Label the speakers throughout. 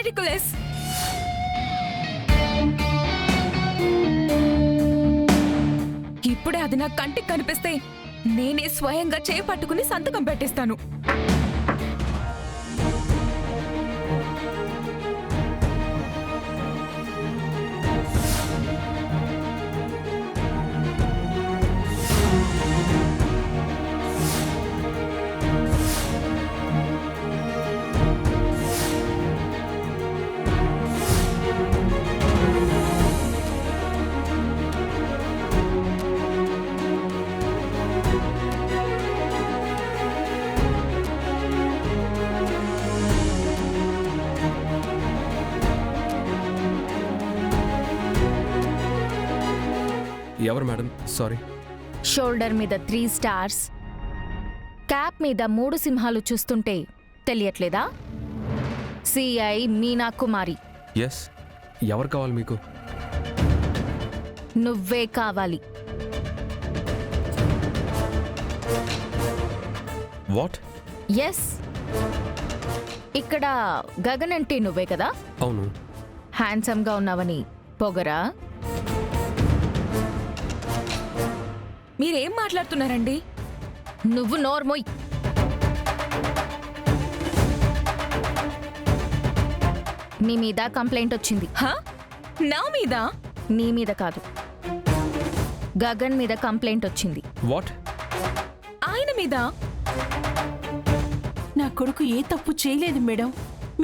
Speaker 1: ridiculous. ఇప్పుడే అది నా కంటికి కనిపిస్తే నేనే స్వయంగా చేపట్టుకుని సంతకం పెట్టిస్తాను.
Speaker 2: ఎవరు మేడం? సారీ.
Speaker 3: షోల్డర్ మీద 3 స్టార్స్, క్యాప్ మీద 3 సింహాలు చూస్తుంటే తెలియట్లేదా? సిఐ మీనా కుమారి.
Speaker 2: ఎస్. ఎవరు కావాలి మీకు?
Speaker 3: నువ్వే కావాలి.
Speaker 2: వాట్?
Speaker 3: ఎస్. ఇక్కడ గగన్ అంటే నువ్వే కదా?
Speaker 2: అవును.
Speaker 3: హ్యాండ్సమ్గా ఉన్నావని పొగరా?
Speaker 1: మీరేం మాట్లాడుతున్నారండి?
Speaker 3: నువ్వు నోర్మోయ్. నీ మీద కంప్లైంట్ వచ్చింది.
Speaker 1: హా? నా మీద?
Speaker 3: నీ మీద కాదు, గగన్ మీద కంప్లైంట్ వచ్చింది.
Speaker 2: వాట్?
Speaker 1: ఆయన మీద?
Speaker 4: నా కొడుకు ఏ తప్పు చేయలేదు మేడం.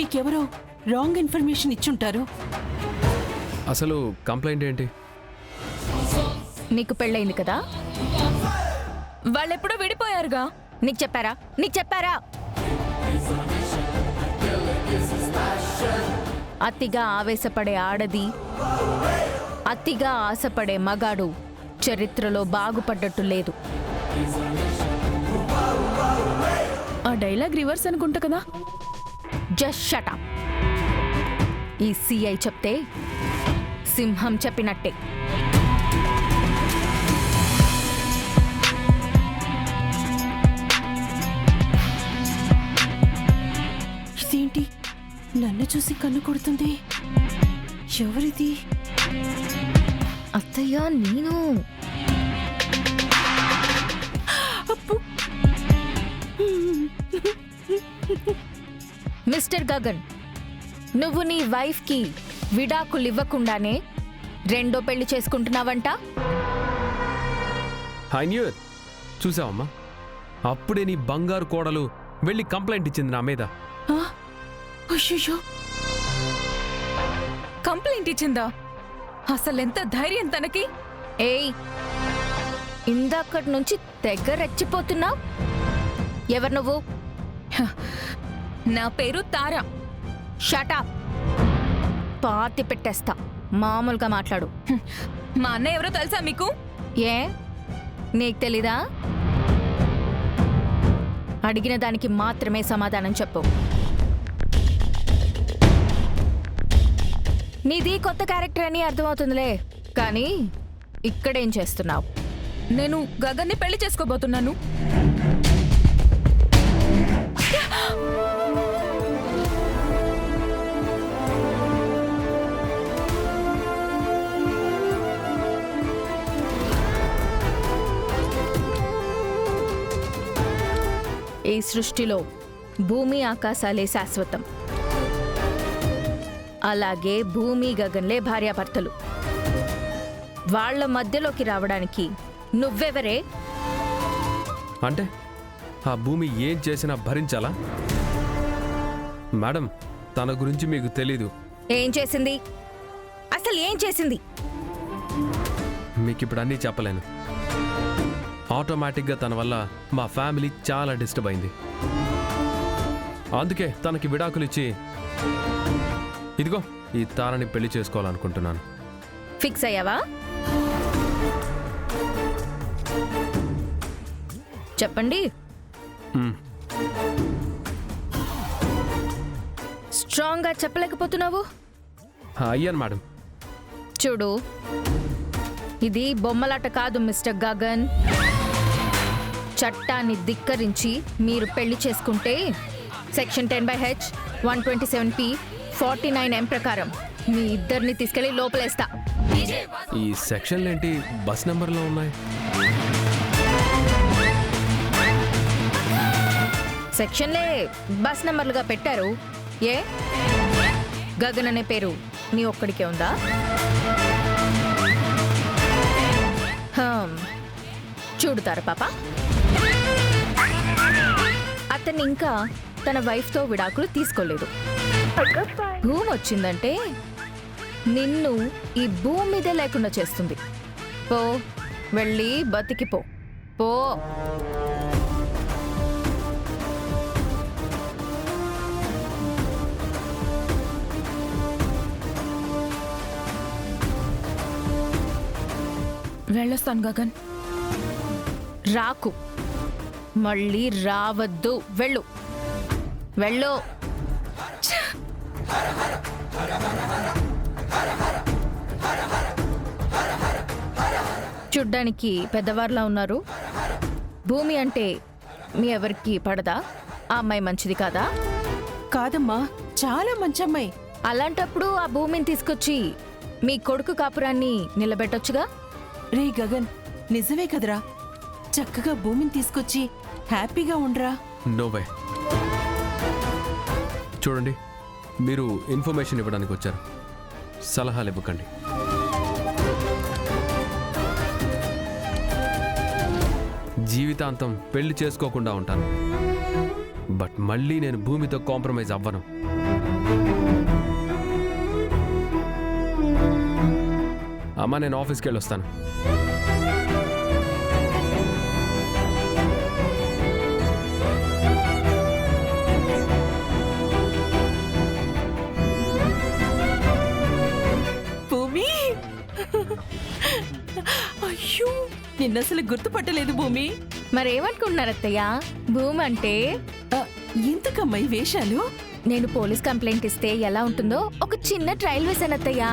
Speaker 4: మీకెవరో రాంగ్ ఇన్ఫర్మేషన్ ఇచ్చుంటారు.
Speaker 2: అసలు కంప్లైంట్ ఏంటి?
Speaker 3: నీకు పెళ్ళయింది కదా?
Speaker 1: వాళ్ళెప్పుడో విడిపోయారుగా.
Speaker 3: నీకు చెప్పారా? నీకు చెప్పారా? అతిగా ఆవేశపడే ఆడది, అతిగా ఆశపడే మగాడు చరిత్రలో బాగుపడ్డట్టు లేదు.
Speaker 1: ఆ డైలాగ్ రివర్స్ అనుకుంటా కదా.
Speaker 3: Just shut up. ఈ సిఐ చెప్తే సింహం చెప్పినట్టే.
Speaker 4: ఇదేంటి నన్ను చూసి కన్ను కొడుతుంది? ఎవరిది?
Speaker 3: అత్తయ్య, నేను.
Speaker 4: అప్పు.
Speaker 3: మిస్టర్ గగన్, నువ్వు నీ వైఫ్కి విడాకులు ఇవ్వకుండానే రెండో పెళ్లి చేసుకుంటున్నావంట.
Speaker 2: I knew it. చూసావమ్మా, అప్పుడే నీ బంగారు కోడలు వెళ్ళి కంప్లైంట్ ఇచ్చింది నా మీద.
Speaker 4: అయ్యో,
Speaker 1: కంప్లైంట్ ఇచ్చిందా? అసలెంత ధైర్యం తనకి?
Speaker 3: ఏయ్, ఇందాకటి నుంచి తెగ రెచ్చిపోతున్నావు. ఎవరు నువ్వు?
Speaker 1: నా పేరు తారా.
Speaker 3: Shut up. పాతి పెట్టేస్తా. మామూలుగా మాట్లాడు.
Speaker 1: మా అన్న ఎవరో తెలుసా మీకు?
Speaker 3: ఏ, నీకు తెలీదా? అడిగిన దానికి మాత్రమే సమాధానం చెప్పు. నీది కొత్త క్యారెక్టర్ అని అర్థమవుతుందిలే, కానీ ఇక్కడేం చేస్తున్నావు?
Speaker 1: నేను గగన్ని పెళ్లి చేసుకోబోతున్నాను.
Speaker 3: ఈ సృష్టిలో భూమి ఆకాశాలే శాశ్వతం. అలాగే భూమి గగన్లే భార్యాభర్తలు. వాళ్ల మధ్యలోకి రావడానికి నువ్వెవరే?
Speaker 2: అంటే ఆ భూమి ఏం చేసినా భరించాలా? మేడం, తన గురించి మీకు తెలీదు.
Speaker 3: ఏం చేసింది? అసలు ఏం చేసింది?
Speaker 2: మీకు ఇప్పుడు అన్నీ చెప్పలేను. ఆటోమేటిక్గా తన వల్ల మా ఫ్యామిలీ చాలా డిస్టర్బ్ అయింది. అందుకే తనకి విడాకులు ఇచ్చి ఇదిగో ఈ తారని పెళ్లి చేసుకోవాలనుకుంటున్నాను.
Speaker 3: ఫిక్స్ అయ్యావా? చెప్పండి. స్ట్రాంగ్గా చెప్పలేకపోతున్నావు?
Speaker 2: అయ్యాను మేడం.
Speaker 3: చూడు, ఇది బొమ్మలాట కాదు మిస్టర్ గగన్. చట్టాన్ని ధిక్కరించి మీరు పెళ్లి చేసుకుంటే సెక్షన్ 10/H, 127P, 49M ప్రకారం మీ ఇద్దరిని తీసుకెళ్లి లోపలేస్తా.
Speaker 2: ఈ సెక్షన్లు ఏంటి బస్ నెంబర్లో ఉన్నాయి?
Speaker 3: సెక్షన్లే బస్ నంబర్లుగా పెట్టారు. ఏ గగన్ అనే పేరు నీ ఒక్కడికే ఉందా? చూడుతారు పాప, అతన్ని ఇంకా తన వైఫ్తో విడాకులు తీసుకోలేదు. భూమి వచ్చిందంటే నిన్ను ఈ భూమి మీదే లేకుండా చేస్తుంది. పో, వెళ్ళి బతికిపో. పో.
Speaker 1: వెళ్ళొస్తాను గగన్.
Speaker 3: రాకు, మళ్ళీ రావద్దు. వెళ్ళు, వెళ్ళు. చూడ్డానికి పెద్దవారిలా ఉన్నారు. భూమి అంటే మీ ఎవరికి పడదా? ఆ అమ్మాయి మంచిది కాదా?
Speaker 4: కాదమ్మా, చాలా మంచి అమ్మాయి.
Speaker 3: అలాంటప్పుడు ఆ భూమిని తీసుకొచ్చి మీ కొడుకు కాపురాన్ని నిలబెట్టొచ్చుగా.
Speaker 4: రే గగన్, నిజమే కదరా, చక్కగా భూమిని తీసుకొచ్చి హ్యాపీగా ఉండరా.
Speaker 2: నోవే. చూడండి, మీరు ఇన్ఫర్మేషన్ ఇవ్వడానికి వచ్చారు, సలహాలు ఇవ్వకండి. జీవితాంతం పెళ్లి చేసుకోకుండా ఉంటాను, బట్ మళ్ళీ నేను భూమితో కాంప్రమైజ్ అవ్వను. అమ్మా, నేను ఆఫీస్కి వెళ్ళి వస్తాను.
Speaker 4: భూమి, అయ్యో, నిన్నసలు గుర్తుపట్టలేదు భూమి.
Speaker 3: మరేమనుకుంటున్నారు అత్తయ్య? భూమి అంటే
Speaker 4: ఎందుకమ్మాయి వేషాలు?
Speaker 3: నేను పోలీస్ కంప్లైంట్ ఇస్తే ఎలా ఉంటుందో ఒక చిన్న ట్రయల్ వేశాను అత్తయ్య.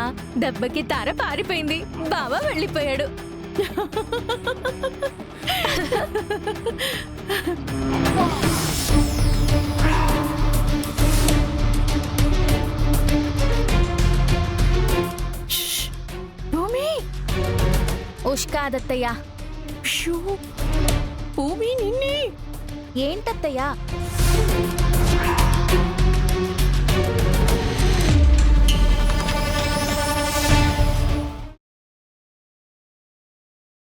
Speaker 3: దెబ్బకి తార పారిపోయింది, బావ వెళ్ళిపోయాడు.
Speaker 4: భూమి,
Speaker 3: ఉష్ కాదత్తయ్య.
Speaker 4: భూమి నిన్నే.
Speaker 3: ఏంటత్తయ్య?